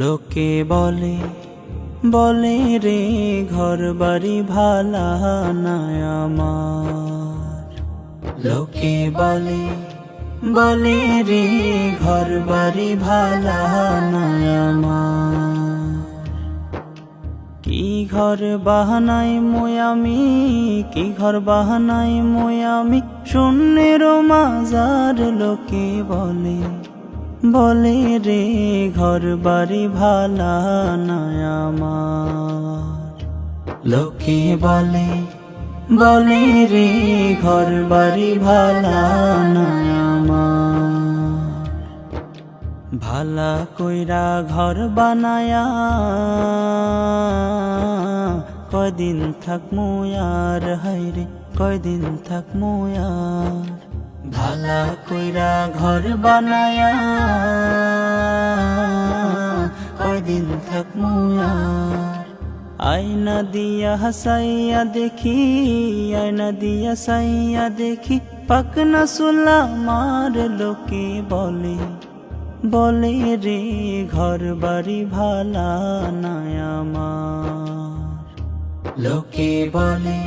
লোকে বলে বলে রে ঘর বাড়ি ভালা নাই আমার। লোকে বলে বলে রে ঘর বাড়ি ভালা নাই আমার। কি ঘর বাহানাই মই আমি, কি ঘর বাহানাই মই আমি, শূন্যের মাজার। লোকে বলে বলে রে ঘর বাড়ি ভালা নাই আমার। লোকে বলে বলে রে ঘর বাড়ি ভালা নাই আমার। ভালা কইরা ঘর বানায়া কয়দিন থাকমু আর, হায়রে কয়দিন থাকমু আর। ভালা কইরা ঘর বানায়া কয়দিন থাকমু আর। আয়না দিয়া হাসাইয়া দেখি, আয়না দিয়া সাইয়া দেখি, পাকনা সুলা মার। লোকে বলে বলে রে ঘর বাড়ি ভালা নাই আমার। লোকে বলে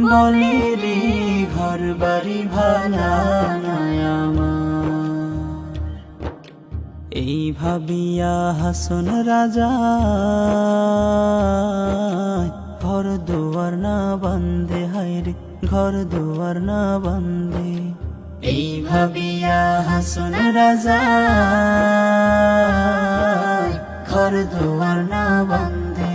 বলে রে ঘর বাড়ি ভালা নাই আমার। এই ভাবিয়া হাসন রাজা ঘর দুয়ার না বান্ধে, হায়রে ঘর দুয়ার না বান্ধে। এই ভাবিয়া হাসন রাজা ঘর দুয়ার না বান্ধে।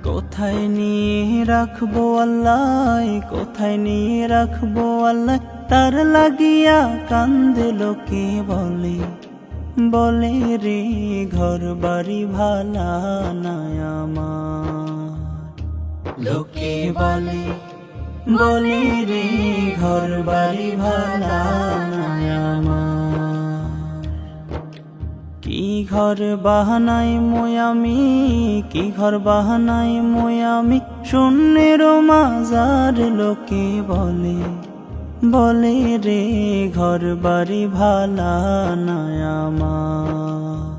কোথায় নিয়ে রাখবো আল্লাহ, কোথায় নিয়ে রাখবো আল্লাহ, তার লাগিয়া কান্দে। লোকে বলে বলে রে ঘর বাড়ি ভালা নাই আমার। লোকে বলে বলে রে ঘর বাড়ি ভালা নাই আমার। কি ঘর বাহানাই মই আমি, কি ঘর বাহানাই মই আমি, শূন্যের মাজার। লোকে বলে বলে রে ঘর বাড়ি ভালা নাই আমার।